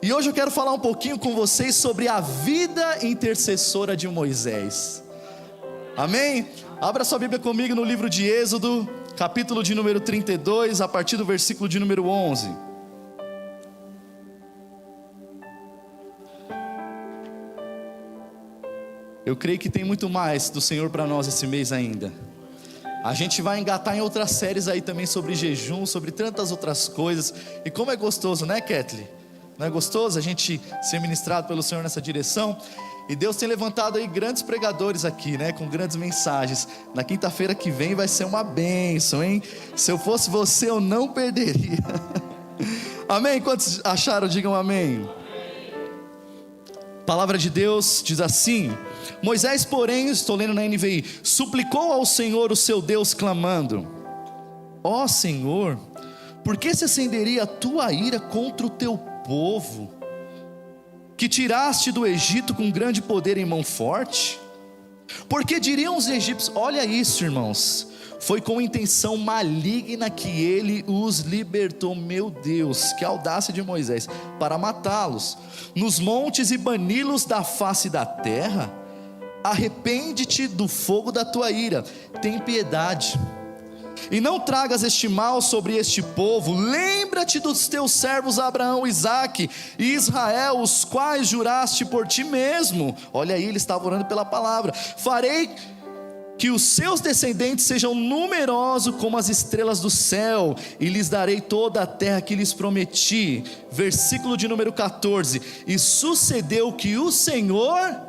E hoje eu quero falar um pouquinho com vocês sobre a vida intercessora de Moisés. Amém? Abra sua Bíblia comigo no livro de Êxodo, capítulo de número 32, a partir do versículo de número 11. Eu creio que tem muito mais do Senhor para nós esse mês ainda. A gente vai engatar em outras séries aí também sobre jejum, sobre tantas outras coisas. E como é gostoso, né, Kathleen? Não é gostoso a gente ser ministrado pelo Senhor nessa direção? E Deus tem levantado aí grandes pregadores aqui, né, com grandes mensagens. Na quinta-feira que vem vai ser uma bênção, hein? Se eu fosse você, eu não perderia. Amém? Quantos acharam? Digam amém. A palavra de Deus diz assim: Moisés, porém, estou lendo na NVI, suplicou ao Senhor o seu Deus, clamando: ó Senhor, por que se acenderia a tua ira contra o teu povo, que tiraste do Egito com grande poder em mão forte? Porque diriam os egípcios: olha isso, irmãos, foi com intenção maligna que ele os libertou. Meu Deus, que audácia de Moisés, para matá-los nos montes e bani-los da face da terra. Arrepende-te do fogo da tua ira, tem piedade, e não tragas este mal sobre este povo. Lembra-te dos teus servos Abraão, Isaque e Israel, os quais juraste por ti mesmo. Olha aí, ele estava orando pela palavra: farei que os seus descendentes sejam numerosos como as estrelas do céu, e lhes darei toda a terra que lhes prometi. Versículo de número 14: e sucedeu que o Senhor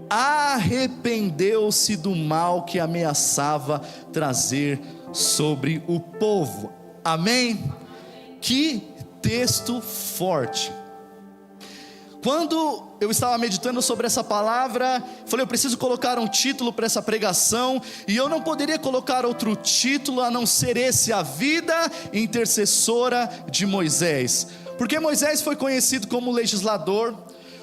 arrependeu-se do mal que ameaçava trazer sobre o povo. Amém? Que texto forte. Quando eu estava meditando sobre essa palavra, falei: eu preciso colocar um título para essa pregação, e eu não poderia colocar outro título a não ser esse: a vida intercessora de Moisés. Porque Moisés foi conhecido como legislador,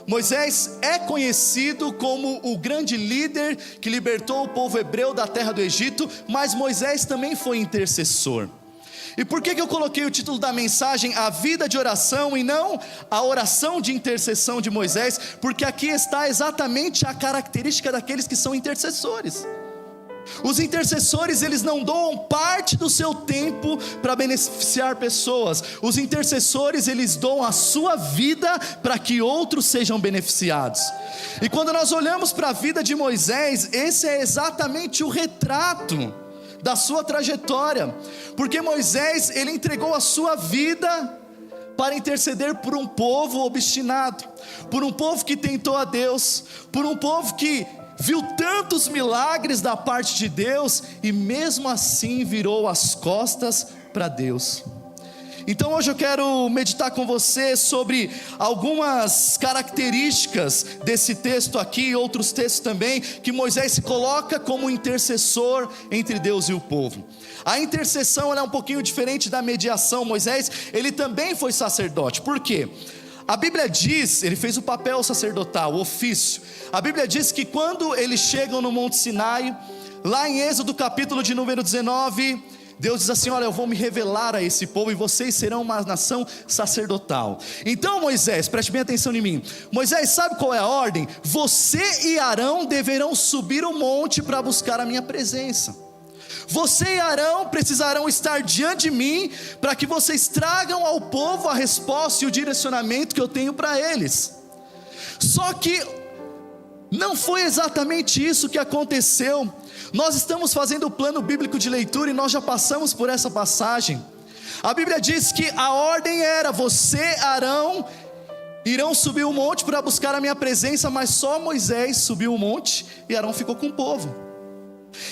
Moisés é conhecido como o grande líder que libertou o povo hebreu da terra do Egito, mas Moisés também foi intercessor. E por que eu coloquei o título da mensagem a vida de oração e não a oração de intercessão de Moisés? Porque aqui está exatamente a característica daqueles que são intercessores. Os intercessores, eles não doam parte do seu tempo para beneficiar pessoas. Os intercessores, eles doam a sua vida para que outros sejam beneficiados. E quando nós olhamos para a vida de Moisés, esse é exatamente o retrato da sua trajetória. Porque Moisés, ele entregou a sua vida para interceder por um povo obstinado, por um povo que tentou a Deus, por um povo que viu tantos milagres da parte de Deus e mesmo assim virou as costas para Deus. Então hoje eu quero meditar com você sobre algumas características desse texto aqui e outros textos também, que Moisés se coloca como intercessor entre Deus e o povo. A intercessão, ela é um pouquinho diferente da mediação. Moisés, ele também foi sacerdote. Por quê? A Bíblia diz, ele fez o papel sacerdotal, o ofício. A Bíblia diz que quando eles chegam no Monte Sinai, lá em Êxodo capítulo de número 19, Deus diz assim: olha, eu vou me revelar a esse povo e vocês serão uma nação sacerdotal. Então Moisés, preste bem atenção em mim. Moisés, sabe qual é a ordem? Você e Arão deverão subir o monte para buscar a minha presença. Você e Arão precisarão estar diante de mim, para que vocês tragam ao povo a resposta e o direcionamento que eu tenho para eles. Só que não foi exatamente isso que aconteceu. Nós estamos fazendo o plano bíblico de leitura e nós já passamos por essa passagem. A Bíblia diz que a ordem era: você, Arão, irão subir o monte para buscar a minha presença, mas só Moisés subiu o monte e Arão ficou com o povo.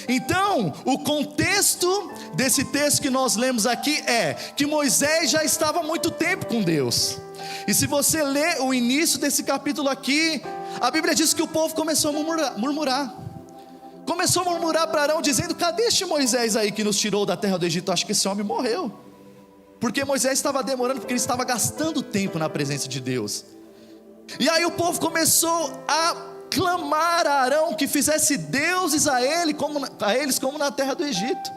Então, o contexto desse texto que nós lemos aqui é que Moisés já estava há muito tempo com Deus. E se você ler o início desse capítulo aqui, a Bíblia diz que o povo começou a murmurar. Começou a murmurar para Arão, dizendo: cadê este Moisés aí que nos tirou da terra do Egito? Acho que esse homem morreu. Porque Moisés estava demorando, porque ele estava gastando tempo na presença de Deus. E aí o povo começou a clamar a Arão que fizesse deuses a eles como na terra do Egito.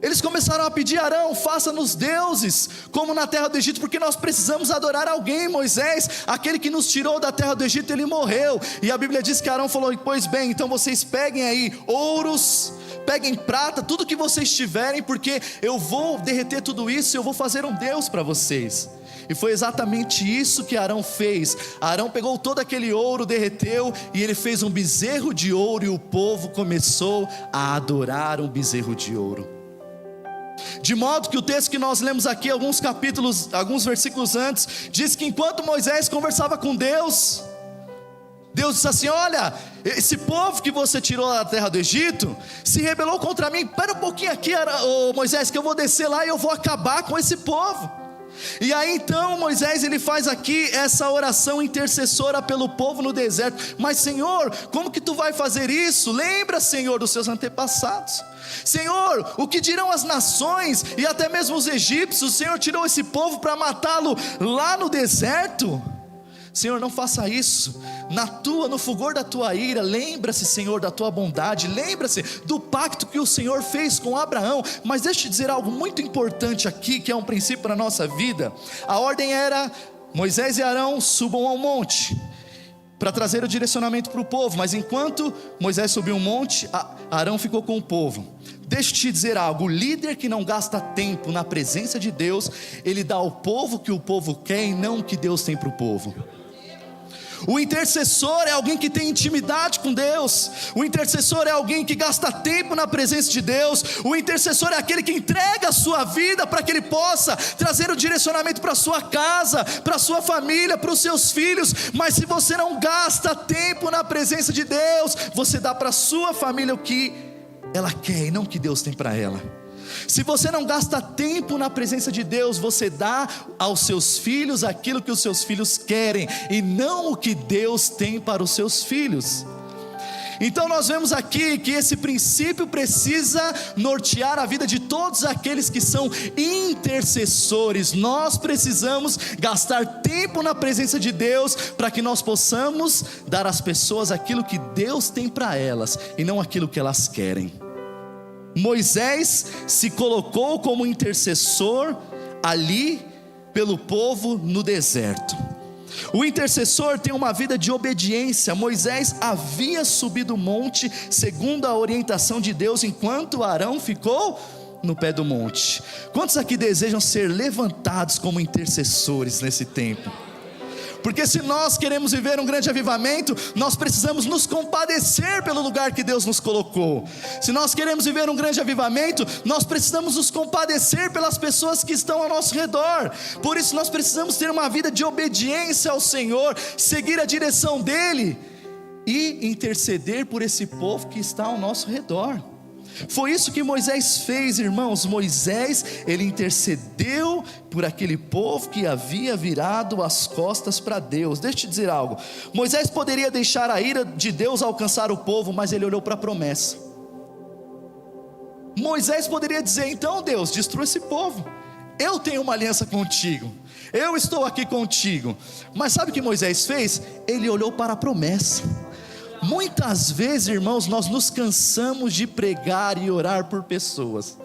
Eles começaram a pedir: Arão, faça-nos deuses, como na terra do Egito, porque nós precisamos adorar alguém. Moisés, aquele que nos tirou da terra do Egito, ele morreu. E a Bíblia diz que Arão falou: pois bem, então vocês peguem aí ouros, peguem prata, tudo que vocês tiverem, porque eu vou derreter tudo isso e eu vou fazer um Deus para vocês. E foi exatamente isso que Arão fez. Arão pegou todo aquele ouro, derreteu, e ele fez um bezerro de ouro, e o povo começou a adorar um bezerro de ouro. De modo que o texto que nós lemos aqui, alguns versículos antes, diz que enquanto Moisés conversava com Deus, Deus disse assim: olha, esse povo que você tirou da terra do Egito, se rebelou contra mim. Espera um pouquinho aqui, Moisés, que eu vou descer lá e eu vou acabar com esse povo. E aí então Moisés, ele faz aqui essa oração intercessora pelo povo no deserto. Mas Senhor, como que tu vai fazer isso? Lembra, Senhor, dos seus antepassados. Senhor, o que dirão as nações e até mesmo os egípcios? O Senhor tirou esse povo para matá-lo lá no deserto. Senhor, não faça isso. No fulgor da tua ira, lembra-se, Senhor, da tua bondade, lembra-se do pacto que o Senhor fez com Abraão. Mas deixa eu te dizer algo muito importante aqui, que é um princípio para a nossa vida. A ordem era: Moisés e Arão subam ao monte para trazer o direcionamento para o povo. Mas enquanto Moisés subiu um monte, Arão ficou com o povo. Deixa eu te dizer algo: o líder que não gasta tempo na presença de Deus, ele dá ao povo o que o povo quer e não o que Deus tem para o povo. O intercessor é alguém que tem intimidade com Deus. O intercessor é alguém que gasta tempo na presença de Deus. O intercessor é aquele que entrega a sua vida para que ele possa trazer o direcionamento para a sua casa, para a sua família, para os seus filhos. Mas se você não gasta tempo na presença de Deus, você dá para a sua família o que ela quer e não o que Deus tem para ela. Se você não gasta tempo na presença de Deus, você dá aos seus filhos aquilo que os seus filhos querem e não o que Deus tem para os seus filhos. Então nós vemos aqui que esse princípio precisa nortear a vida de todos aqueles que são intercessores. Nós precisamos gastar tempo na presença de Deus para que nós possamos dar às pessoas aquilo que Deus tem para elas e não aquilo que elas querem. Moisés se colocou como intercessor ali pelo povo no deserto. O intercessor tem uma vida de obediência. Moisés havia subido o monte segundo a orientação de Deus, enquanto Arão ficou no pé do monte. Quantos aqui desejam ser levantados como intercessores nesse tempo? Porque se nós queremos viver um grande avivamento, nós precisamos nos compadecer pelo lugar que Deus nos colocou. Se nós queremos viver um grande avivamento, nós precisamos nos compadecer pelas pessoas que estão ao nosso redor. Por isso nós precisamos ter uma vida de obediência ao Senhor, seguir a direção dEle e interceder por esse povo que está ao nosso redor. Foi isso que Moisés fez, irmãos. Moisés, ele intercedeu por aquele povo que havia virado as costas para Deus. Deixa eu te dizer algo: Moisés poderia deixar a ira de Deus alcançar o povo, mas ele olhou para a promessa. Moisés poderia dizer: então Deus, destrua esse povo, eu tenho uma aliança contigo, eu estou aqui contigo. Mas sabe o que Moisés fez? Ele olhou para a promessa. Muitas vezes, irmãos, nós nos cansamos de pregar e orar por pessoas.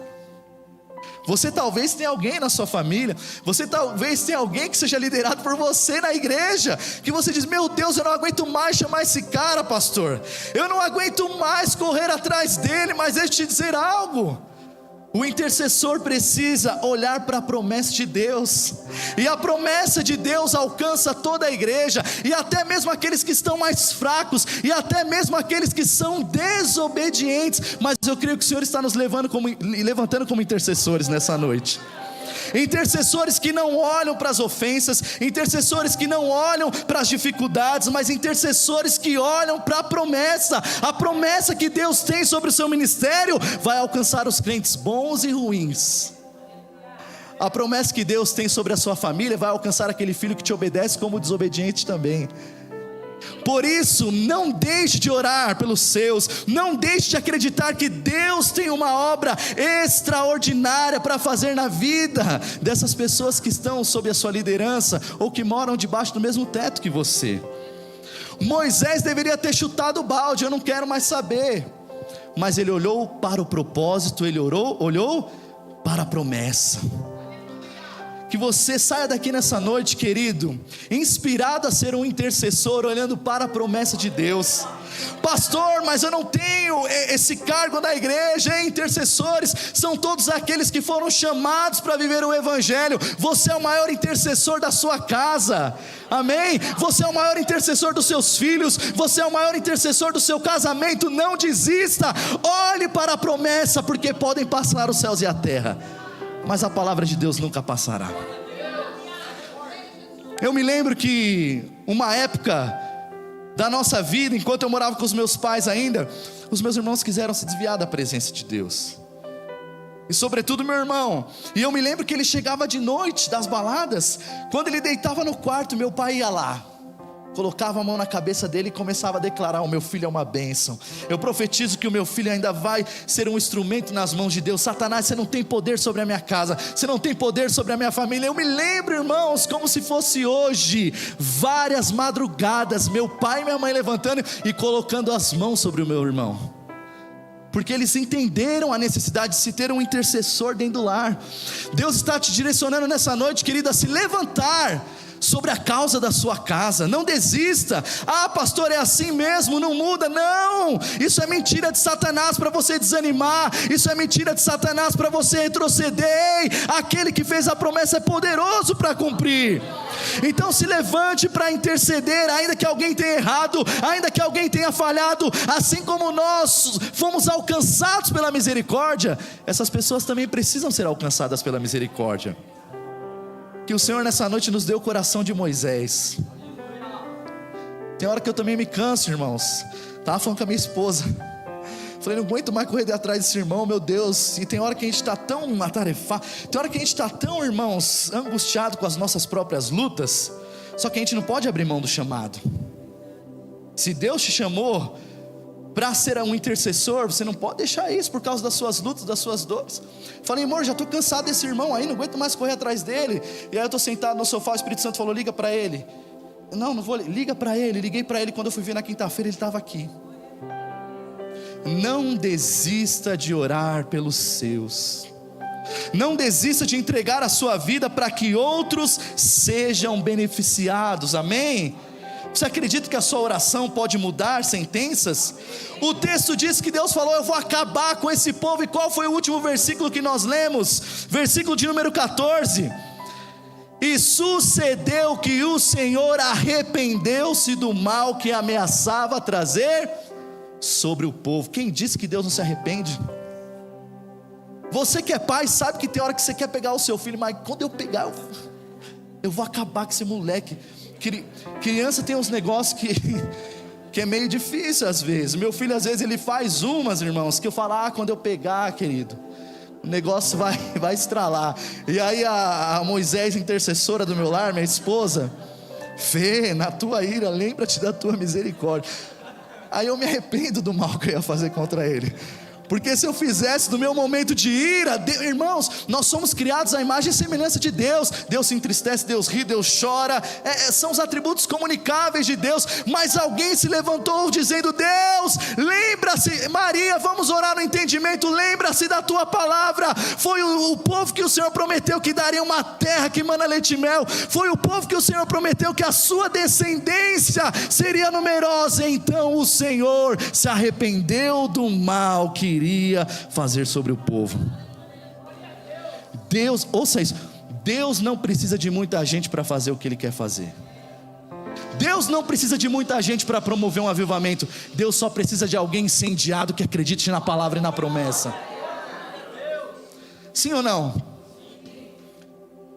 Você talvez tenha alguém na sua família, você talvez tenha alguém que seja liderado por você na igreja, que você diz: meu Deus, eu não aguento mais chamar esse cara, pastor, eu não aguento mais correr atrás dele. Mas deixa eu te dizer algo: o intercessor precisa olhar para a promessa de Deus, e a promessa de Deus alcança toda a igreja, e até mesmo aqueles que estão mais fracos, e até mesmo aqueles que são desobedientes. Mas eu creio que o Senhor está nos levantando como intercessores nessa noite. Intercessores que não olham para as ofensas, intercessores que não olham para as dificuldades, mas intercessores que olham para a promessa que Deus tem sobre o seu ministério vai alcançar os crentes bons e ruins. A promessa que Deus tem sobre a sua família vai alcançar aquele filho que te obedece como desobediente também. Por isso, não deixe de orar pelos seus, não deixe de acreditar que Deus tem uma obra extraordinária para fazer na vida dessas pessoas que estão sob a sua liderança, ou que moram debaixo do mesmo teto que você. Moisés deveria ter chutado o balde: eu não quero mais saber. Mas ele olhou para o propósito, ele olhou para a promessa. Que você saia daqui nessa noite, querido, inspirado a ser um intercessor, olhando para a promessa de Deus. Pastor, mas eu não tenho esse cargo na igreja, hein? Intercessores são todos aqueles que foram chamados para viver o evangelho. Você é o maior intercessor da sua casa, amém? Você é o maior intercessor dos seus filhos, você é o maior intercessor do seu casamento. Não desista, olhe para a promessa, porque podem passar os céus e a terra, mas a palavra de Deus nunca passará. Eu me lembro que uma época da nossa vida, enquanto eu morava com os meus pais ainda, os meus irmãos quiseram se desviar da presença de Deus, e sobretudo meu irmão. E eu me lembro que ele chegava de noite das baladas, quando ele deitava no quarto, meu pai ia lá, colocava a mão na cabeça dele e começava a declarar: o meu filho é uma bênção, eu profetizo que o meu filho ainda vai ser um instrumento nas mãos de Deus. Satanás, você não tem poder sobre a minha casa, você não tem poder sobre a minha família. Eu me lembro, irmãos, como se fosse hoje, várias madrugadas, meu pai e minha mãe levantando e colocando as mãos sobre o meu irmão, porque eles entenderam a necessidade de se ter um intercessor dentro do lar. Deus está te direcionando nessa noite, querida, a se levantar sobre a causa da sua casa. Não desista. Ah, pastor, é assim mesmo, não muda. Não, isso é mentira de Satanás para você desanimar, isso é mentira de Satanás para você retroceder. Ei, aquele que fez a promessa é poderoso para cumprir. Então se levante para interceder, ainda que alguém tenha errado, ainda que alguém tenha falhado. Assim como nós fomos alcançados pela misericórdia, essas pessoas também precisam ser alcançadas pela misericórdia. Que o Senhor nessa noite nos dê o coração de Moisés. Tem hora que eu também me canso, irmãos. Estava falando com a minha esposa, falei, não aguento mais correr atrás desse irmão, meu Deus. E tem hora que a gente está tão atarefado, tem hora que a gente está tão, irmãos, angustiado com as nossas próprias lutas. Só que a gente não pode abrir mão do chamado. Se Deus te chamou para ser um intercessor, você não pode deixar isso por causa das suas lutas, das suas dores. Falei, amor, já estou cansado desse irmão aí, não aguento mais correr atrás dele. E aí eu estou sentado no sofá, o Espírito Santo falou, liga para ele. Não vou, liga para ele. Liguei para ele, quando eu fui ver na quinta-feira, ele estava aqui. Não desista de orar pelos seus. Não desista de entregar a sua vida para que outros sejam beneficiados, amém? Você acredita que a sua oração pode mudar sentenças? O texto diz que Deus falou, eu vou acabar com esse povo. E qual foi o último versículo que nós lemos? Versículo de número 14. E sucedeu que o Senhor arrependeu-se do mal que ameaçava trazer sobre o povo. Quem disse que Deus não se arrepende? Você que é pai sabe que tem hora que você quer pegar o seu filho, mas quando eu pegar, eu vou acabar com esse moleque. Criança tem uns negócios que é meio difícil às vezes. Meu filho às vezes ele faz umas, irmãos, que eu falo, quando eu pegar, querido, o negócio vai estralar. E aí a Moisés, intercessora do meu lar, minha esposa, Fê, na tua ira, lembra-te da tua misericórdia. Aí eu me arrependo do mal que eu ia fazer contra ele. Porque se eu fizesse do meu momento de ira, irmãos, nós somos criados à imagem e semelhança de Deus. Deus se entristece, Deus ri, Deus chora, são os atributos comunicáveis de Deus. Mas alguém se levantou dizendo, Deus, lembra-se, Maria, vamos orar no entendimento, lembra-se da tua palavra. Foi o povo que o Senhor prometeu que daria uma terra que mana leite e mel. Foi o povo que o Senhor prometeu que a sua descendência seria numerosa. Então o Senhor se arrependeu do mal que iria fazer sobre o povo. Deus, ouça isso, Deus não precisa de muita gente para fazer o que Ele quer fazer. Deus não precisa de muita gente para promover um avivamento. Deus só precisa de alguém incendiado que acredite na palavra e na promessa. Sim ou não?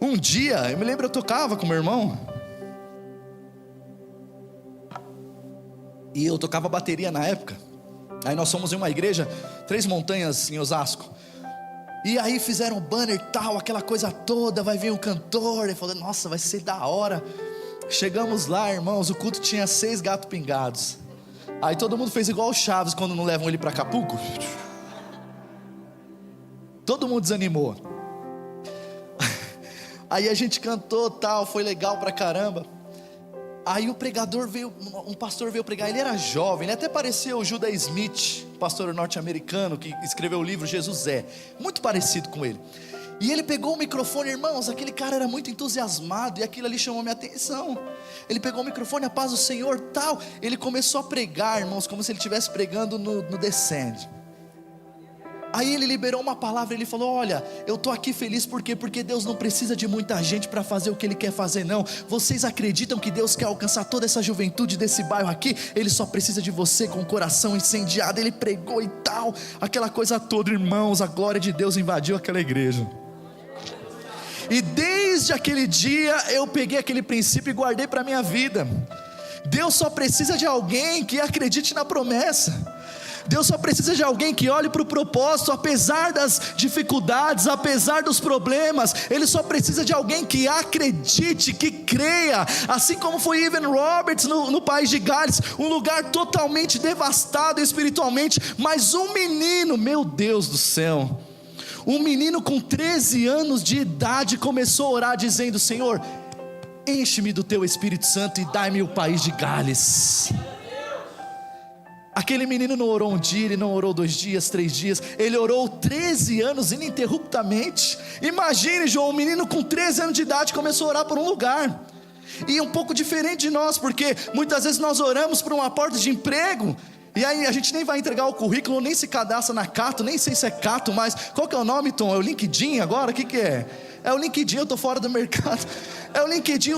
Um dia, eu me lembro, eu tocava com meu irmão, e eu tocava bateria na época. Aí nós fomos em uma igreja, Três Montanhas, em Osasco. E aí fizeram um banner e tal, aquela coisa toda, vai vir um cantor. E falei, nossa, vai ser da hora. Chegamos lá, irmãos, o culto tinha 6 gatos pingados. Aí todo mundo fez igual o Chaves, quando não levam ele para Acapulco. Todo mundo desanimou. Aí a gente cantou tal, foi legal pra caramba. Aí o pregador veio, um pastor veio pregar, ele era jovem, ele até parecia o Judah Smith, pastor norte-americano que escreveu o livro Jesus é, muito parecido com ele. E ele pegou o microfone, irmãos, aquele cara era muito entusiasmado, e aquilo ali chamou minha atenção. Ele pegou o microfone, a paz do Senhor, tal. Ele começou a pregar, irmãos, como se ele estivesse pregando no Descende. Aí ele liberou uma palavra, ele falou: olha, eu estou aqui feliz porque Deus não precisa de muita gente para fazer o que Ele quer fazer, não. Vocês acreditam que Deus quer alcançar toda essa juventude desse bairro aqui? Ele só precisa de você com o coração incendiado. Ele pregou e tal, aquela coisa toda, irmãos, a glória de Deus invadiu aquela igreja. E desde aquele dia eu peguei aquele princípio e guardei para a minha vida. Deus só precisa de alguém que acredite na promessa. Deus só precisa de alguém que olhe para o propósito, apesar das dificuldades, apesar dos problemas. Ele só precisa de alguém que acredite, que creia. Assim como foi Evan Roberts no país de Gales, um lugar totalmente devastado espiritualmente, mas um menino, meu Deus do céu, um menino com 13 anos de idade começou a orar dizendo: Senhor, enche-me do teu Espírito Santo e dai-me o país de Gales. Aquele menino não orou um dia, ele não orou 2 dias, 3 dias, ele orou 13 anos ininterruptamente. Imagine, João, um menino com 13 anos de idade começou a orar por um lugar. E um pouco diferente de nós, porque muitas vezes nós oramos por uma porta de emprego, e aí a gente nem vai entregar o currículo, nem se cadastra na Cato, nem sei se é Cato, mas qual que é o nome, Tom? É o LinkedIn agora? O que é? É o LinkedIn, eu estou fora do mercado. É o LinkedIn.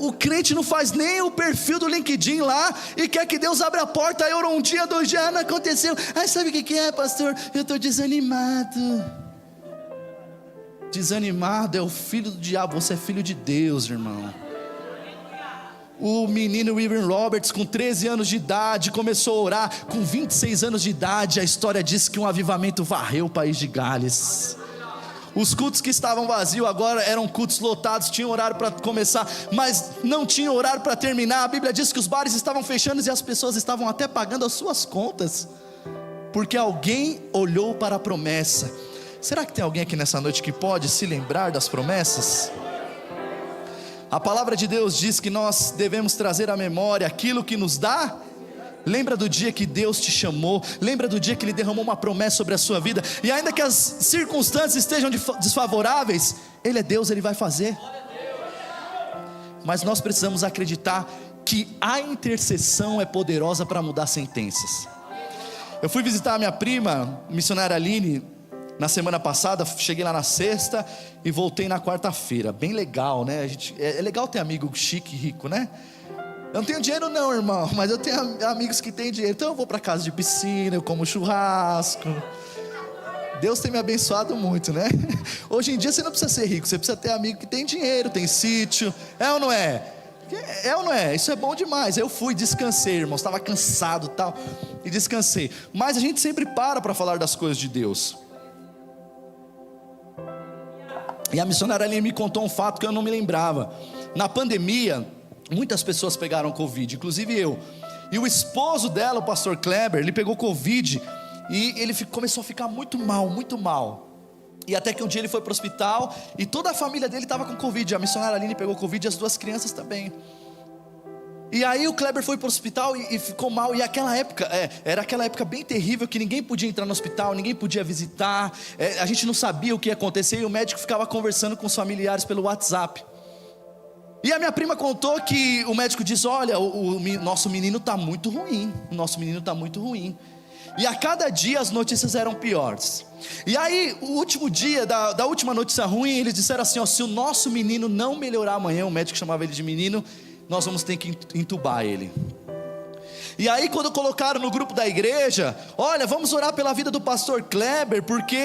O crente não faz nem o perfil do LinkedIn lá, e quer que Deus abra a porta. Aí orou um dia, 2 dias, não aconteceu. Aí sabe o que é, pastor? Eu estou desanimado. Desanimado é o filho do diabo, você é filho de Deus, irmão. O menino Evan Roberts, com 13 anos de idade, começou a orar. Com 26 anos de idade, a história diz que um avivamento varreu o país de Gales. Os cultos que estavam vazios agora eram cultos lotados, tinham horário para começar, mas não tinha horário para terminar. A Bíblia diz que os bares estavam fechando e as pessoas estavam até pagando as suas contas, porque alguém olhou para a promessa. Será que tem alguém aqui nessa noite que pode se lembrar das promessas? A palavra de Deus diz que nós devemos trazer à memória aquilo que nos dá. Lembra do dia que Deus te chamou, lembra do dia que Ele derramou uma promessa sobre a sua vida, e ainda que as circunstâncias estejam desfavoráveis, Ele é Deus, Ele vai fazer. Mas nós precisamos acreditar que a intercessão é poderosa para mudar sentenças. Eu fui visitar a minha prima, missionária Aline, na semana passada. Cheguei lá na sexta e voltei na quarta-feira. Bem legal, né? É legal ter amigo chique e rico, né? Eu não tenho dinheiro não, irmão, mas eu tenho amigos que têm dinheiro. Então eu vou para casa de piscina, eu como churrasco. Deus tem me abençoado muito, né? Hoje em dia você não precisa ser rico, você precisa ter amigo que tem dinheiro, tem sítio. É ou não é? É ou não é? Isso é bom demais. Eu fui, descansei, irmão, estava cansado e tal, e descansei. Mas a gente sempre para falar das coisas de Deus. E a missionária ali me contou um fato que eu não me lembrava. Na pandemia, muitas pessoas pegaram Covid, inclusive eu. E o esposo dela, o pastor Kleber, ele pegou Covid e ele começou a ficar muito mal, muito mal. E até que um dia ele foi para o hospital e toda a família dele estava com Covid. A missionária Aline pegou Covid e as 2 crianças também. E aí o Kleber foi para o hospital e ficou mal. E aquela época, era aquela época bem terrível, que ninguém podia entrar no hospital, ninguém podia visitar, a gente não sabia o que ia acontecer, e o médico ficava conversando com os familiares pelo WhatsApp. E a minha prima contou que o médico disse: olha, o nosso menino está muito ruim, o nosso menino está muito ruim. E a cada dia as notícias eram piores. E aí o último dia da última notícia ruim, eles disseram assim: ó, se o nosso menino não melhorar amanhã, o médico chamava ele de menino, nós vamos ter que entubar ele. E aí quando colocaram no grupo da igreja: olha, vamos orar pela vida do pastor Kleber, porque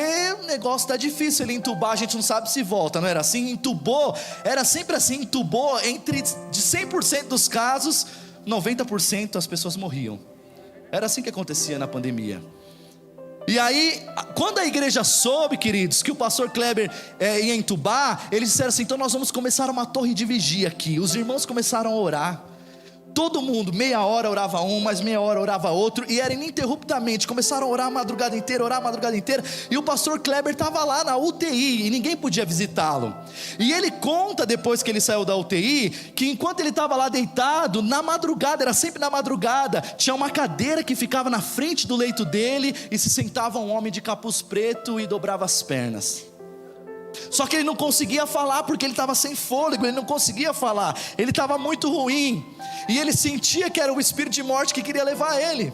o negócio está difícil, ele entubar, a gente não sabe se volta. Não era assim? Entubou, era sempre assim, entubou, de 100% dos casos, 90% as pessoas morriam. Era assim que acontecia na pandemia. E aí, quando a igreja soube, queridos, que o pastor Kleber ia entubar, eles disseram assim: então nós vamos começar uma torre de vigia aqui. Os irmãos começaram a orar. Todo mundo, meia hora orava um, mais meia hora orava outro, e era ininterruptamente. Começaram a orar a madrugada inteira, e o pastor Kleber estava lá na UTI, e ninguém podia visitá-lo. E ele conta, depois que ele saiu da UTI, que enquanto ele estava lá deitado, na madrugada, era sempre na madrugada, tinha uma cadeira que ficava na frente do leito dele, e se sentava um homem de capuz preto e dobrava as pernas. Só que ele não conseguia falar, porque ele estava sem fôlego, ele não conseguia falar, ele estava muito ruim, e ele sentia que era o espírito de morte que queria levar ele.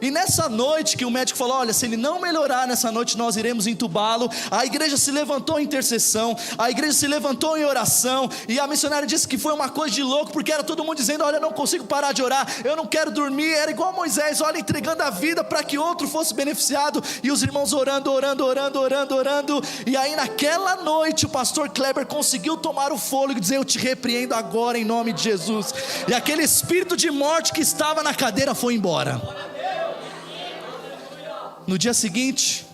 E nessa noite que o médico falou, olha, se ele não melhorar nessa noite, nós iremos entubá-lo, a igreja se levantou em intercessão, a igreja se levantou em oração, e a missionária disse que foi uma coisa de louco, porque era todo mundo dizendo, olha, eu não consigo parar de orar, eu não quero dormir, era igual Moisés, olha, entregando a vida para que outro fosse beneficiado, e os irmãos orando, e aí naquela noite o pastor Kleber conseguiu tomar o fôlego e dizer, eu te repreendo agora em nome de Jesus, e aquele espírito de morte que estava na cadeira foi embora. No dia seguinte,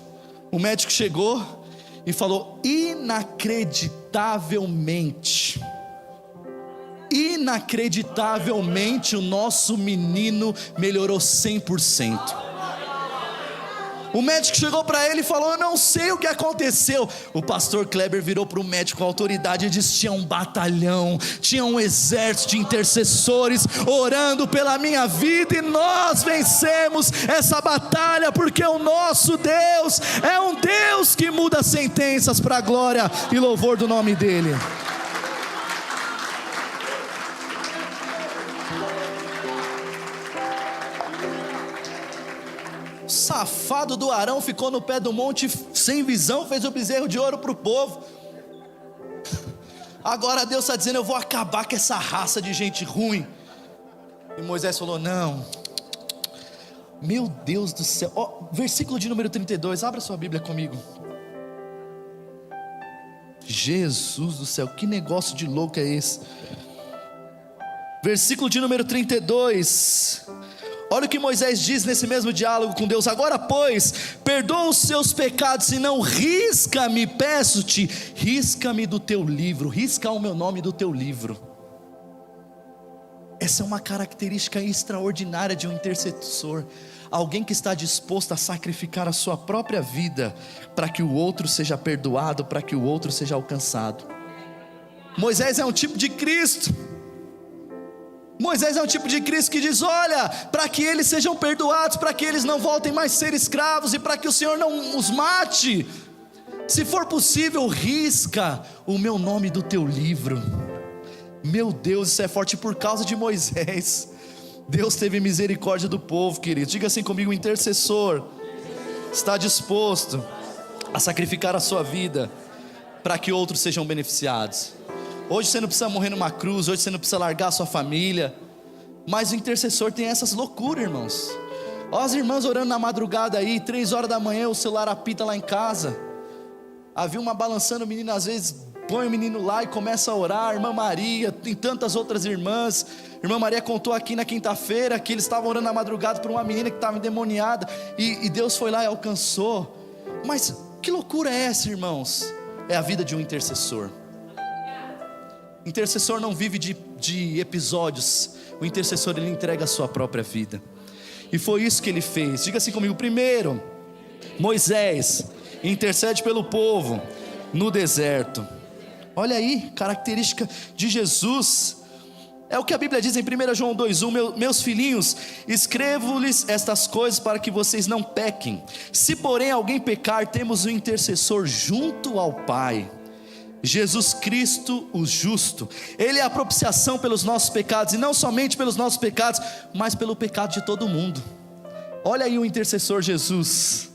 o médico chegou e falou, inacreditavelmente, o nosso menino melhorou 100%. O médico chegou para ele e falou, eu não sei o que aconteceu. O pastor Kleber virou para o médico com autoridade e disse, tinha um batalhão, tinha um exército de intercessores orando pela minha vida, e nós vencemos essa batalha, porque o nosso Deus é um Deus que muda sentenças para a glória e louvor do nome dele. Safado do Arão ficou no pé do monte sem visão, fez o bezerro de ouro para o povo. Agora Deus está dizendo, eu vou acabar com essa raça de gente ruim. E Moisés falou, não. Meu Deus do céu, versículo de número 32, abra sua Bíblia comigo. Jesus do céu, que negócio de louco é esse? Versículo de número 32. Olha o que Moisés diz nesse mesmo diálogo com Deus. Agora pois, perdoa os seus pecados, senão risca-me, peço-te, risca-me do teu livro, risca o meu nome do teu livro. Essa é uma característica extraordinária de um intercessor, alguém que está disposto a sacrificar a sua própria vida, para que o outro seja perdoado, para que o outro seja alcançado. Moisés é um tipo de Cristo. Moisés é um tipo de Cristo que diz, olha, para que eles sejam perdoados, para que eles não voltem mais a ser escravos, e para que o Senhor não os mate, se for possível, risca o meu nome do teu livro. Meu Deus, isso é forte. Por causa de Moisés, Deus teve misericórdia do povo, querido. Diga assim comigo, o intercessor está disposto a sacrificar a sua vida, para que outros sejam beneficiados. Hoje você não precisa morrer numa cruz, hoje você não precisa largar a sua família, mas o intercessor tem essas loucuras, irmãos. Ó, as irmãs orando na madrugada aí, 3 horas da manhã, o celular apita lá em casa. Havia uma balançando, o menino às vezes põe o menino lá e começa a orar. Irmã Maria, tem tantas outras irmãs. Irmã Maria contou aqui na quinta-feira que eles estavam orando na madrugada por uma menina que estava endemoniada, e Deus foi lá e alcançou. Mas que loucura é essa, irmãos? É a vida de um intercessor. Intercessor não vive de episódios. O intercessor, ele entrega a sua própria vida. E foi isso que ele fez. Diga assim comigo. Primeiro, Moisés intercede pelo povo no deserto. Olha aí, característica de Jesus. É o que a Bíblia diz em 1 João 2,1: meus filhinhos, escrevo-lhes estas coisas para que vocês não pequem. Se porém alguém pecar, temos um intercessor junto ao Pai, Jesus Cristo o justo. Ele é a propiciação pelos nossos pecados, e não somente pelos nossos pecados, mas pelo pecado de todo mundo. Olha aí o intercessor Jesus,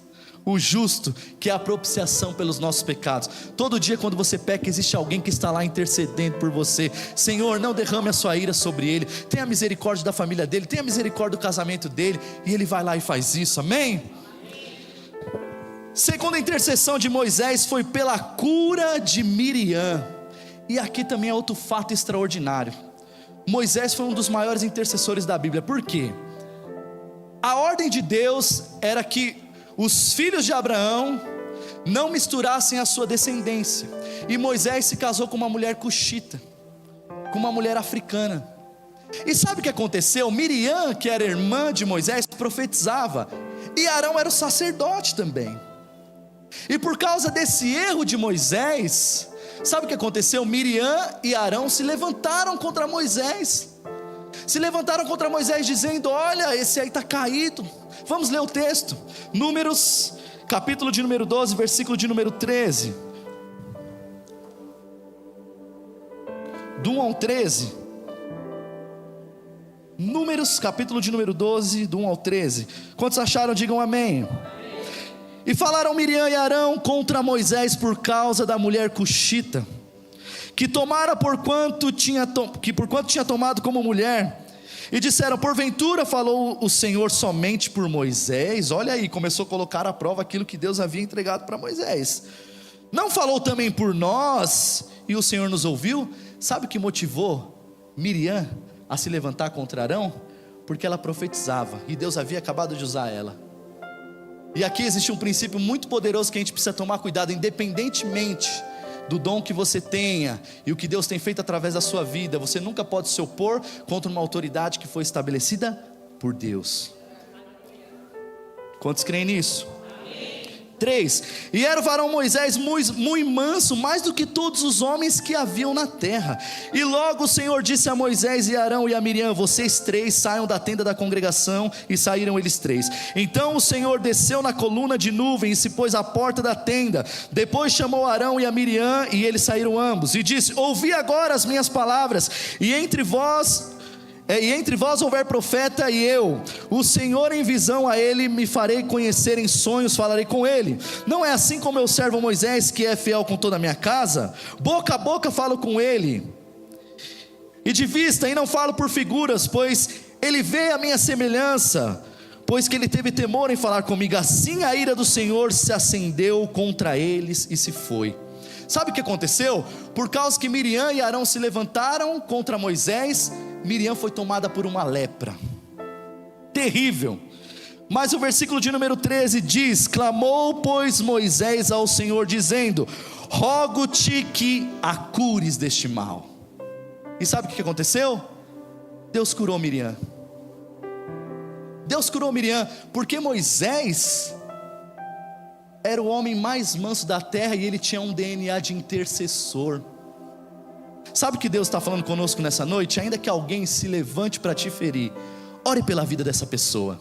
o justo, que é a propiciação pelos nossos pecados. Todo dia quando você peca, existe alguém que está lá intercedendo por você. Senhor, não derrame a sua ira sobre ele, tenha misericórdia da família dele, tenha misericórdia do casamento dele, e ele vai lá e faz isso, amém? Segunda intercessão de Moisés foi pela cura de Miriam. E aqui também é outro fato extraordinário. Moisés foi um dos maiores intercessores da Bíblia. Por quê? A ordem de Deus era que os filhos de Abraão não misturassem a sua descendência. E Moisés se casou com uma mulher cuxita, com uma mulher africana. E sabe o que aconteceu? Miriam, que era irmã de Moisés, profetizava, e Arão era o sacerdote também. E por causa desse erro de Moisés, sabe o que aconteceu? Miriam e Arão se levantaram contra Moisés. Se levantaram contra Moisés dizendo: olha, esse aí está caído. Vamos ler o texto. Números, capítulo de número 12, versículo de número 13. do 1 ao 13. Números, capítulo de número 12, do 1 ao 13. Quantos acharam, digam amém. E falaram Miriam e Arão contra Moisés por causa da mulher cuxita, que tomara por quanto tinha tomado como mulher. E disseram: porventura falou o Senhor somente por Moisés? Olha aí, começou a colocar à prova aquilo que Deus havia entregado para Moisés. Não falou também por nós, e o Senhor nos ouviu? Sabe o que motivou Miriam a se levantar contra Arão? Porque ela profetizava, e Deus havia acabado de usar ela. E aqui existe um princípio muito poderoso que a gente precisa tomar cuidado, independentemente do dom que você tenha e o que Deus tem feito através da sua vida, você nunca pode se opor contra uma autoridade que foi estabelecida por Deus. Quantos creem nisso? 3. E era o varão Moisés muito manso, mais do que todos os homens que haviam na terra. E logo o Senhor disse a Moisés e a Arão e a Miriam: vocês 3 saiam da tenda da congregação. E saíram eles 3. Então o Senhor desceu na coluna de nuvem e se pôs à porta da tenda. Depois chamou Arão e a Miriam, e eles saíram ambos. E disse: ouvi agora as minhas palavras, e entre vós houver profeta, e eu, o Senhor em visão a ele me farei conhecer, em sonhos falarei com ele. Não é assim com meu servo Moisés, que é fiel com toda a minha casa? Boca a boca falo com ele, e de vista, e não falo por figuras, pois ele vê a minha semelhança, pois que ele teve temor em falar comigo. Assim a ira do Senhor se acendeu contra eles e se foi. Sabe o que aconteceu? Por causa que Miriam e Arão se levantaram contra Moisés, Miriam foi tomada por uma lepra terrível. Mas o versículo de número 13 diz: clamou pois Moisés ao Senhor dizendo: rogo-te que a cures deste mal. E sabe o que aconteceu? Deus curou Miriam. Deus curou Miriam, porque Moisés era o homem mais manso da terra, e ele tinha um DNA de intercessor. Sabe o que Deus está falando conosco nessa noite? Ainda que alguém se levante para te ferir, ore pela vida dessa pessoa.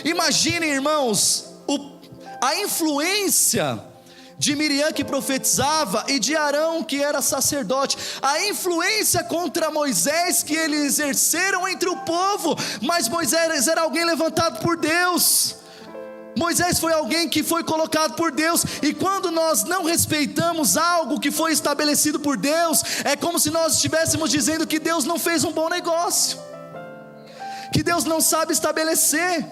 Imaginem, irmãos, a influência de Miriam, que profetizava, e de Arão, que era sacerdote, a influência contra Moisés que eles exerceram entre o povo. Mas Moisés era alguém levantado por Deus. Moisés foi alguém que foi colocado por Deus. E quando nós não respeitamos algo que foi estabelecido por Deus, é como se nós estivéssemos dizendo que Deus não fez um bom negócio, que Deus não sabe estabelecer.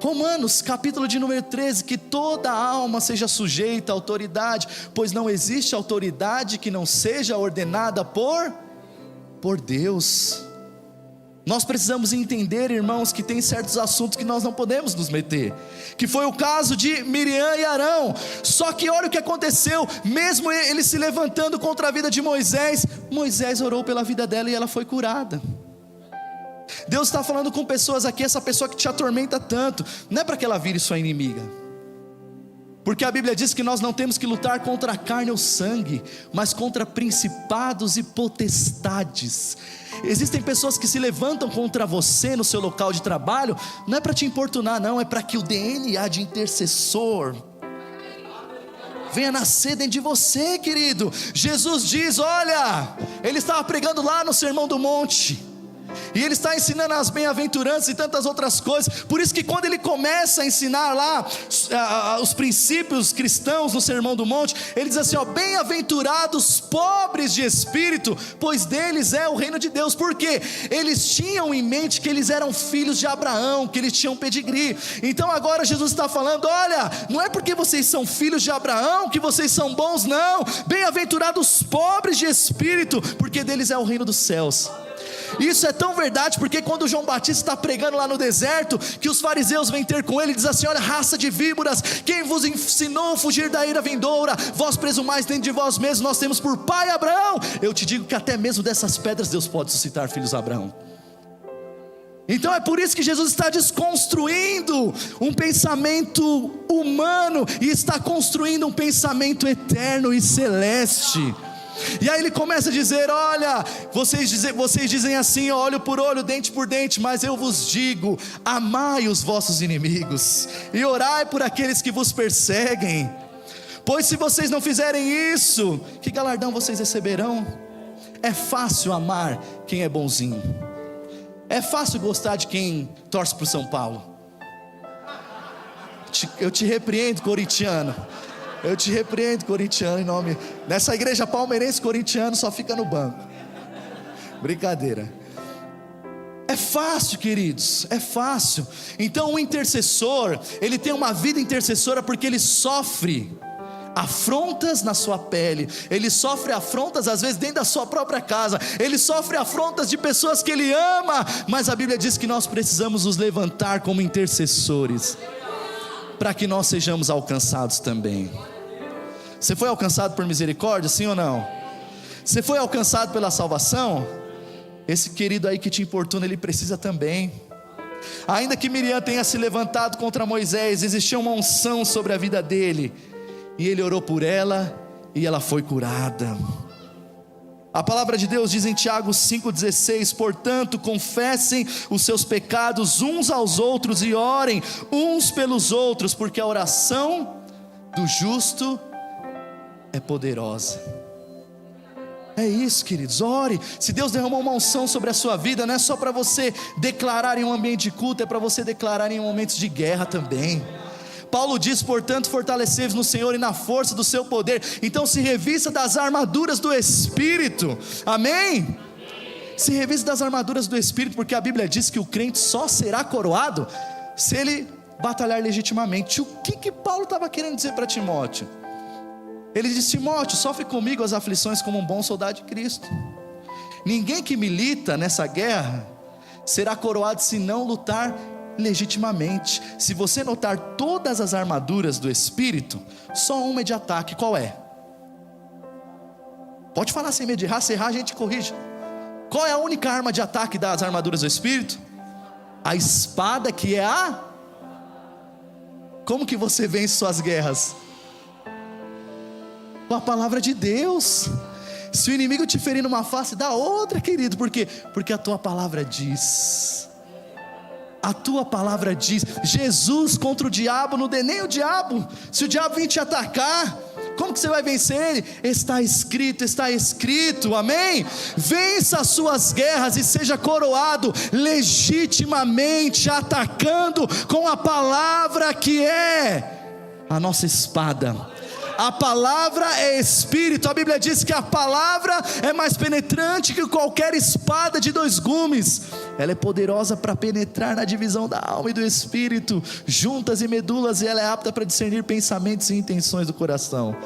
Romanos, capítulo de número 13, que toda alma seja sujeita à autoridade, pois não existe autoridade que não seja ordenada por Deus. Nós precisamos entender, irmãos, que tem certos assuntos que nós não podemos nos meter, que foi o caso de Miriam e Arão. Só que olha o que aconteceu, mesmo ele se levantando contra a vida de Moisés, Moisés orou pela vida dela e ela foi curada. Deus está falando com pessoas aqui, essa pessoa que te atormenta tanto, não é para que ela vire sua inimiga, porque a Bíblia diz que nós não temos que lutar contra a carne ou sangue, mas contra principados e potestades. Existem pessoas que se levantam contra você no seu local de trabalho, não é para te importunar não, é para que o DNA de intercessor venha nascer dentro de você, querido. Jesus diz, olha, ele estava pregando lá no Sermão do Monte, e ele está ensinando as bem-aventuranças e tantas outras coisas. Por isso que quando ele começa a ensinar lá os princípios cristãos no Sermão do Monte, ele diz assim, ó, bem-aventurados pobres de espírito, pois deles é o reino de Deus. Porque eles tinham em mente que eles eram filhos de Abraão, que eles tinham pedigree. Então agora Jesus está falando, olha, não é porque vocês são filhos de Abraão que vocês são bons, não. Bem-aventurados pobres de espírito, porque deles é o reino dos céus. Isso é tão verdade, porque quando João Batista está pregando lá no deserto, que os fariseus vêm ter com ele, diz assim, olha, raça de víboras, quem vos ensinou a fugir da ira vindoura? Vós presumais dentro de vós mesmos, nós temos por pai Abraão. Eu te digo que até mesmo dessas pedras Deus pode suscitar filhos a Abraão. Então é por isso que Jesus está desconstruindo um pensamento humano e está construindo um pensamento eterno e celeste. E aí ele começa a dizer, olha, vocês dizem assim, olho por olho, dente por dente, mas eu vos digo, amai os vossos inimigos, e orai por aqueles que vos perseguem, pois se vocês não fizerem isso, que galardão vocês receberão? É fácil amar quem é bonzinho. É fácil gostar de quem torce para o São Paulo. Eu te repreendo, corintiano. Eu te repreendo, corintiano, em nome... Nessa igreja palmeirense, corintiano só fica no banco. Brincadeira. É fácil, queridos, é fácil. Então o intercessor, ele tem uma vida intercessora porque ele sofre afrontas na sua pele, ele sofre afrontas às vezes dentro da sua própria casa, ele sofre afrontas de pessoas que ele ama, mas a Bíblia diz que nós precisamos nos levantar como intercessores, para que nós sejamos alcançados também. Você foi alcançado por misericórdia, sim ou não? Você foi alcançado pela salvação? Esse querido aí que te importuna, ele precisa também. Ainda que Miriam tenha se levantado contra Moisés, existia uma unção sobre a vida dele, e ele orou por ela, e ela foi curada. A palavra de Deus diz em Tiago 5,16: portanto, confessem os seus pecados uns aos outros, e orem uns pelos outros, porque a oração do justo é poderosa. É isso, queridos, ore. Se Deus derramou uma unção sobre a sua vida, não é só para você declarar em um ambiente de culto, é para você declarar em momentos de guerra também. Paulo diz, portanto, fortalecei-vos no Senhor e na força do seu poder. Então se revista das armaduras do Espírito, amém? Se revista das armaduras do Espírito, porque a Bíblia diz que o crente só será coroado se ele batalhar legitimamente. O que Paulo estava querendo dizer para Timóteo? Ele disse: Timóteo, sofre comigo as aflições como um bom soldado de Cristo. Ninguém que milita nessa guerra será coroado se não lutar legitimamente. Se você notar todas as armaduras do Espírito, só uma é de ataque. Qual é? Pode falar sem medo de errar. Se errar a gente corrige. Qual é a única arma de ataque das armaduras do Espírito? A espada, que é a... Como que você vence suas guerras? Com a palavra de Deus. Se o inimigo te ferir numa face, dá outra, querido. Por quê? Porque a tua palavra diz. A tua palavra diz. Jesus contra o diabo, não dê nem o diabo. Se o diabo vir te atacar, como que você vai vencer ele? Está escrito, amém? Vença as suas guerras e seja coroado legitimamente, atacando com a palavra que é a nossa espada. A palavra é Espírito. A Bíblia diz que a palavra é mais penetrante que qualquer espada de 2 gumes. Ela é poderosa para penetrar na divisão da alma e do Espírito, juntas e medulas, e ela é apta para discernir pensamentos e intenções do coração.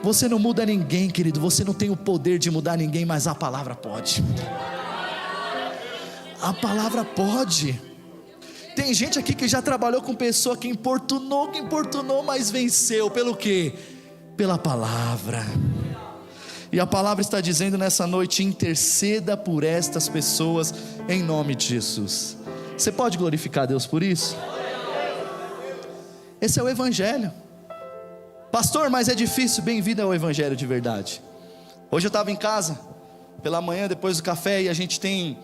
Você não muda ninguém, querido. Você não tem o poder de mudar ninguém, mas a palavra pode. A palavra pode. Tem gente aqui que já trabalhou com pessoa que importunou, mas venceu. Pelo quê? Pela palavra. E a palavra está dizendo nessa noite: interceda por estas pessoas em nome de Jesus. Você pode glorificar a Deus por isso? Esse é o Evangelho. Pastor, mas é difícil. Bem-vindo ao Evangelho de verdade. Hoje eu estava em casa pela manhã, depois do café, e a gente tem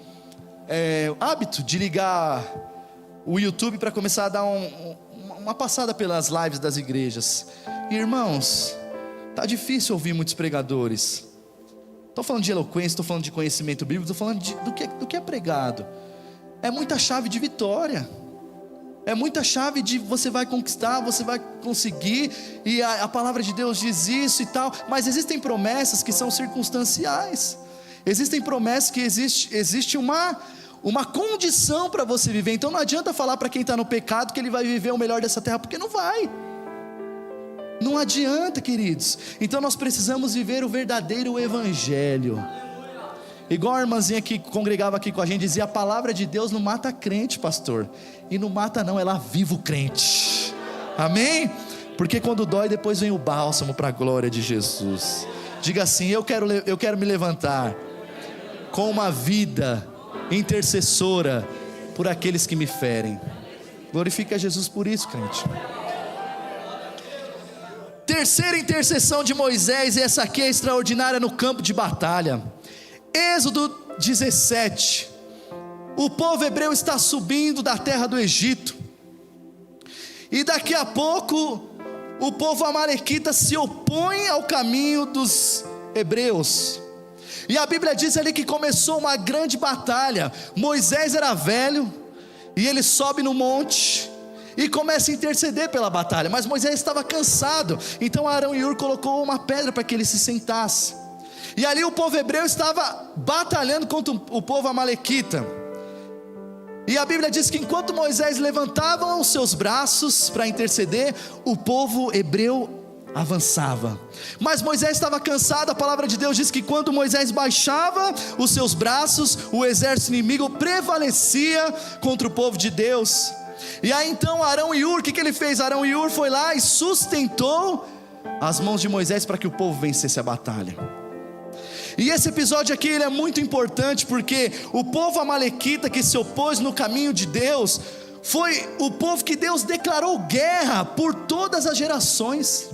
hábito de ligar o YouTube para começar a dar uma passada pelas lives das igrejas. E, irmãos, tá difícil ouvir muitos pregadores. Estou falando de eloquência, estou falando de conhecimento bíblico, estou falando do que é pregado. É muita chave de vitória, é muita chave de você vai conquistar, você vai conseguir, e a palavra de Deus diz isso e tal. Mas existem promessas que são circunstanciais. Existem promessas que existe uma condição para você viver. Então não adianta falar para quem está no pecado que ele vai viver o melhor dessa terra, porque não vai. Não adianta, queridos. Então nós precisamos viver o verdadeiro Evangelho. Igual a irmãzinha que congregava aqui com a gente dizia: a palavra de Deus não mata crente, pastor. E não mata não, ela viva o crente. Amém? Porque quando dói, depois vem o bálsamo para a glória de Jesus. Diga assim: eu quero me levantar com uma vida intercessora por aqueles que me ferem. Glorifica a Jesus por isso, crente. Terceira intercessão de Moisés, e essa aqui é extraordinária no campo de batalha. Êxodo 17. O povo hebreu está subindo da terra do Egito, e daqui a pouco o povo amalequita se opõe ao caminho dos hebreus. E a Bíblia diz ali que começou uma grande batalha. Moisés era velho, e ele sobe no monte e começa a interceder pela batalha, mas Moisés estava cansado. Então Arão e Hur colocou uma pedra para que ele se sentasse. E ali o povo hebreu estava batalhando contra o povo amalequita. E a Bíblia diz que enquanto Moisés levantava os seus braços para interceder, o povo hebreu avançava. Mas Moisés estava cansado. A palavra de Deus diz que quando Moisés baixava os seus braços, o exército inimigo prevalecia contra o povo de Deus. E aí então Arão e Hur, o que ele fez? Arão e Hur foi lá e sustentou as mãos de Moisés para que o povo vencesse a batalha. E esse episódio aqui ele é muito importante, porque o povo amalequita que se opôs no caminho de Deus foi o povo que Deus declarou guerra por todas as gerações.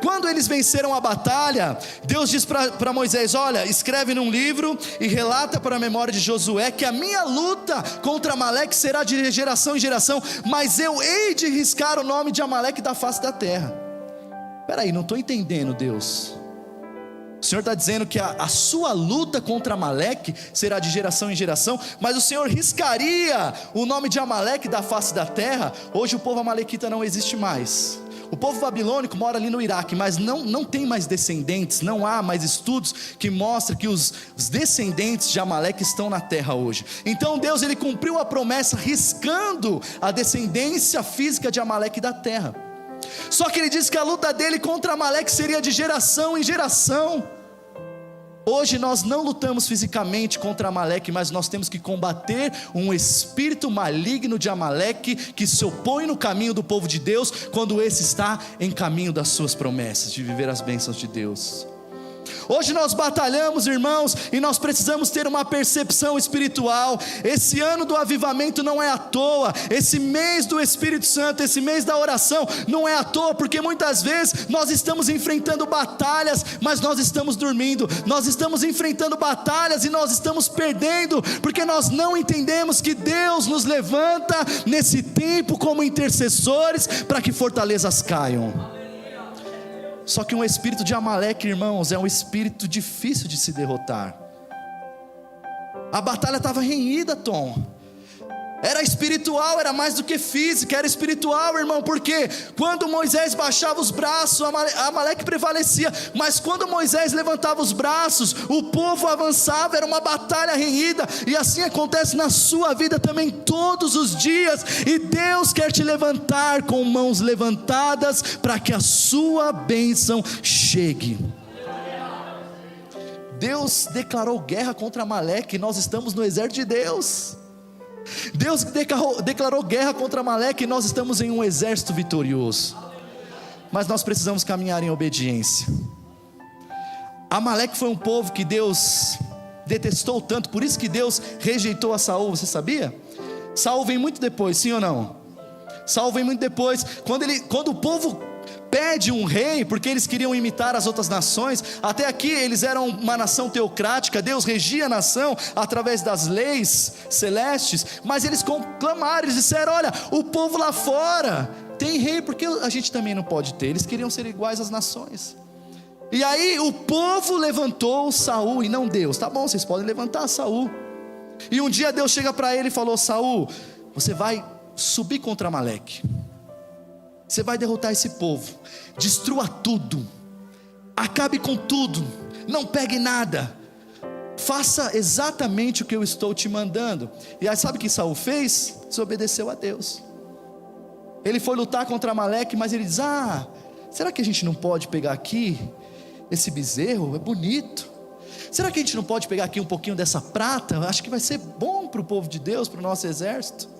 Quando eles venceram a batalha, Deus diz para Moisés: olha, escreve num livro e relata para a memória de Josué que a minha luta contra Amaleque será de geração em geração, mas eu hei de riscar o nome de Amaleque da face da terra. Espera aí, não estou entendendo, Deus. O Senhor está dizendo que a sua luta contra Amaleque será de geração em geração, mas o Senhor riscaria o nome de Amaleque da face da terra. Hoje o povo amalequita não existe mais. O povo babilônico mora ali no Iraque, mas não tem mais descendentes. Não há mais estudos que mostram que os descendentes de Amaleque estão na terra hoje. Então Deus ele cumpriu a promessa, riscando a descendência física de Amaleque da terra. Só que ele disse que a luta dele contra Amaleque seria de geração em geração. Hoje nós não lutamos fisicamente contra Amaleque, mas nós temos que combater um espírito maligno de Amaleque que se opõe no caminho do povo de Deus, quando esse está em caminho das suas promessas, de viver as bênçãos de Deus. Hoje nós batalhamos, irmãos, e nós precisamos ter uma percepção espiritual. Esse ano do avivamento não é à toa. Esse mês do Espírito Santo, esse mês da oração não é à toa, porque muitas vezes nós estamos enfrentando batalhas, mas nós estamos dormindo. Nós estamos enfrentando batalhas e nós estamos perdendo, porque nós não entendemos que Deus nos levanta nesse tempo como intercessores para que fortalezas caiam. Só que um espírito de Amaleque, irmãos, é um espírito difícil de se derrotar. A batalha estava renhida, Tom. Era espiritual, era mais do que física, era espiritual, irmão, porque quando Moisés baixava os braços, Amaleque prevalecia, mas quando Moisés levantava os braços, o povo avançava, era uma batalha renhida. E assim acontece na sua vida também todos os dias, e Deus quer te levantar com mãos levantadas, para que a sua bênção chegue. Deus declarou guerra contra Amaleque, e nós estamos no exército de Deus. Deus declarou guerra contra Amaleque, e nós estamos em um exército vitorioso. Mas nós precisamos caminhar em obediência. Amaleque foi um povo que Deus detestou tanto, por isso que Deus rejeitou a Saul, você sabia? Saul vem muito depois, sim ou não? Saul vem muito depois, quando o povo pede um rei, porque eles queriam imitar as outras nações. Até aqui eles eram uma nação teocrática, Deus regia a nação através das leis celestes, mas eles conclamaram, eles disseram: olha, o povo lá fora tem rei, porque a gente também não pode ter. Eles queriam ser iguais às nações. E aí o povo levantou Saul e não Deus. Tá bom, vocês podem levantar Saul. E um dia Deus chega para ele e falou: Saul, você vai subir contra Amaleque, você vai derrotar esse povo, destrua tudo, acabe com tudo, não pegue nada, faça exatamente o que eu estou te mandando. E aí sabe o que Saul fez? Desobedeceu a Deus. Ele foi lutar contra Amaleque, mas ele diz: será que a gente não pode pegar aqui esse bezerro? É bonito. Será que a gente não pode pegar aqui um pouquinho dessa prata? Acho que vai ser bom para o povo de Deus, para o nosso exército.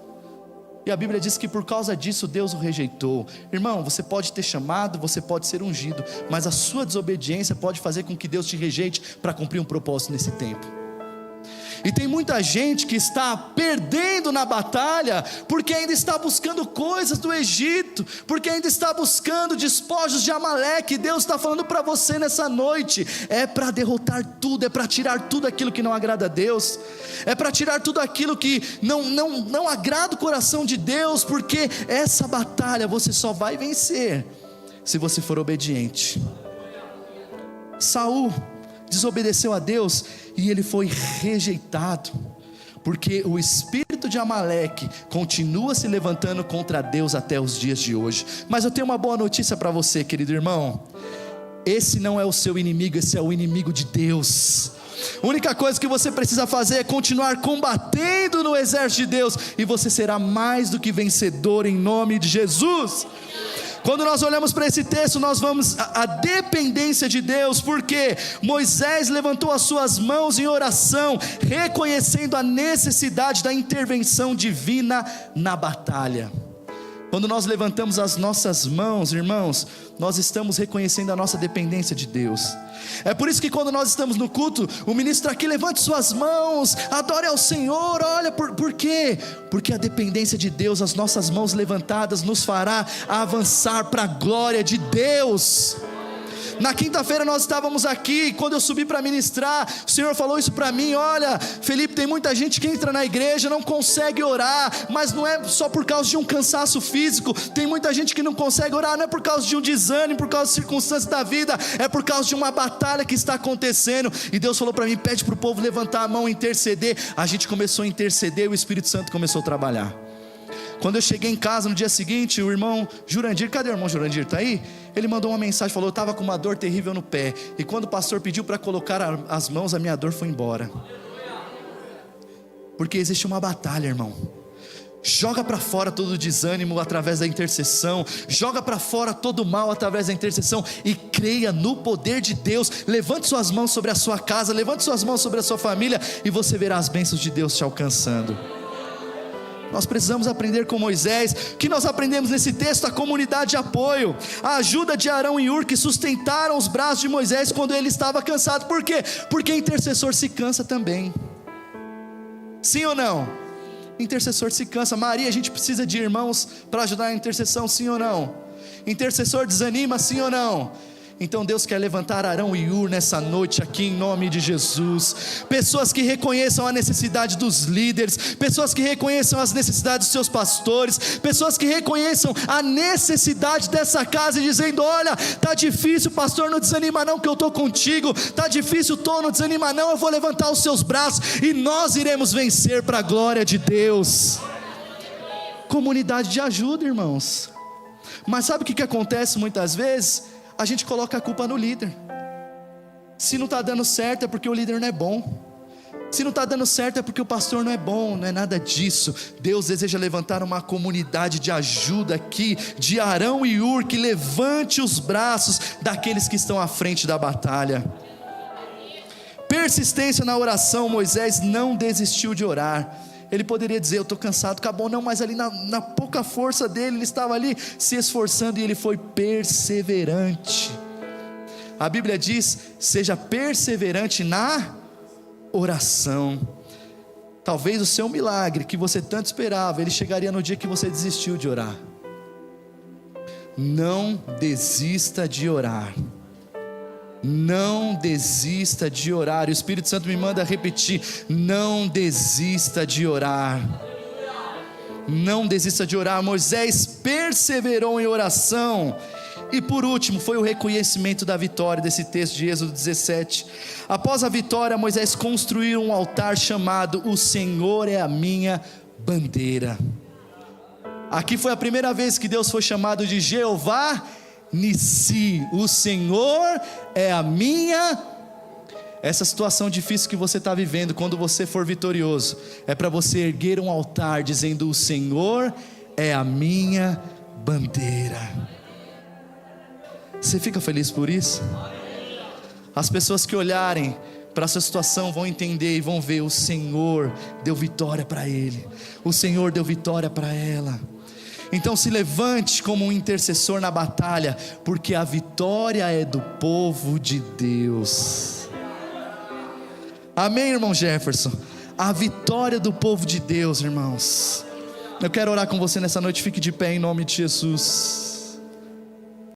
E a Bíblia diz que por causa disso Deus o rejeitou. Irmão, você pode ter chamado, você pode ser ungido, mas a sua desobediência pode fazer com que Deus te rejeite para cumprir um propósito nesse tempo. E tem muita gente que está perdendo na batalha, porque ainda está buscando coisas do Egito, porque ainda está buscando despojos de Amaleque. Deus está falando para você nessa noite: é para derrotar tudo, é para tirar tudo aquilo que não agrada a Deus, é para tirar tudo aquilo que não agrada o coração de Deus, porque essa batalha você só vai vencer se você for obediente. Saul desobedeceu a Deus e ele foi rejeitado, porque o espírito de Amaleque continua se levantando contra Deus até os dias de hoje. Mas eu tenho uma boa notícia para você, querido irmão: esse não é o seu inimigo, esse é o inimigo de Deus. A única coisa que você precisa fazer é continuar combatendo no exército de Deus, e você será mais do que vencedor em nome de Jesus. Quando nós olhamos para esse texto, nós vamos à dependência de Deus, porque Moisés levantou as suas mãos em oração, reconhecendo a necessidade da intervenção divina na batalha. Quando nós levantamos as nossas mãos, irmãos, nós estamos reconhecendo a nossa dependência de Deus. É por isso que quando nós estamos no culto, o ministro aqui: levante suas mãos, adore ao Senhor. Olha, por quê? Porque a dependência de Deus, as nossas mãos levantadas, nos fará avançar para a glória de Deus. Na quinta-feira nós estávamos aqui, quando eu subi para ministrar, o Senhor falou isso para mim: olha, Felipe, tem muita gente que entra na igreja, não consegue orar, mas não é só por causa de um cansaço físico. Tem muita gente que não consegue orar, não é por causa de um desânimo, por causa de circunstâncias da vida, é por causa de uma batalha que está acontecendo. E Deus falou para mim: pede para o povo levantar a mão e interceder. A gente começou a interceder e o Espírito Santo começou a trabalhar. Quando eu cheguei em casa no dia seguinte, o irmão Jurandir, cadê o irmão Jurandir? Está aí? Ele mandou uma mensagem, falou: eu estava com uma dor terrível no pé, e quando o pastor pediu para colocar as mãos, a minha dor foi embora. Porque existe uma batalha, irmão. Joga para fora todo o desânimo através da intercessão, joga para fora todo o mal através da intercessão, e creia no poder de Deus. Levante suas mãos sobre a sua casa, levante suas mãos sobre a sua família, e você verá as bênçãos de Deus te alcançando. Nós precisamos aprender com Moisés. O que nós aprendemos nesse texto? A comunidade de apoio, a ajuda de Arão e Hur, que sustentaram os braços de Moisés quando ele estava cansado. Por quê? Porque intercessor se cansa também. Sim ou não? Intercessor se cansa. Maria, a gente precisa de irmãos para ajudar a intercessão, sim ou não? Intercessor desanima, sim ou não? Então Deus quer levantar Arão e Hur nessa noite aqui, em nome de Jesus. Pessoas que reconheçam a necessidade dos líderes, pessoas que reconheçam as necessidades dos seus pastores, pessoas que reconheçam a necessidade dessa casa, e dizendo: olha, está difícil, pastor, não desanima não, que eu estou contigo. Está difícil, não desanima não, eu vou levantar os seus braços e nós iremos vencer para a glória de Deus. Comunidade de ajuda, irmãos. Mas sabe o que acontece muitas vezes? A gente coloca a culpa no líder. Se não está dando certo é porque o líder não é bom. Se não está dando certo é porque o pastor não é bom. Não é nada disso. Deus deseja levantar uma comunidade de ajuda aqui, de Arão e Hur, que levante os braços daqueles que estão à frente da batalha. Persistência na oração. Moisés não desistiu de orar. Ele poderia dizer: eu estou cansado, acabou. Não, mas ali na pouca força dele, ele estava ali se esforçando, e ele foi perseverante. A Bíblia diz: seja perseverante na oração. Talvez o seu milagre que você tanto esperava, ele chegaria no dia que você desistiu de orar. Não desista de orar. Não desista de orar. O Espírito Santo me manda repetir: não desista de orar. Não desista de orar. Moisés perseverou em oração. E por último, foi o reconhecimento da vitória desse texto de Êxodo 17. Após a vitória, Moisés construiu um altar chamado O Senhor é a Minha Bandeira. Aqui foi a primeira vez que Deus foi chamado de Jeová Nissi. O Senhor é a minha. Essa situação difícil que você está vivendo, quando você for vitorioso, é para você erguer um altar dizendo: o Senhor é a minha bandeira. Você fica feliz por isso? As pessoas que olharem para essa situação vão entender e vão ver: o Senhor deu vitória para ele, o Senhor deu vitória para ela. Então se levante como um intercessor na batalha, porque a vitória é do povo de Deus. Amém, irmão Jefferson? A vitória do povo de Deus, irmãos. Eu quero orar com você nessa noite. Fique de pé em nome de Jesus.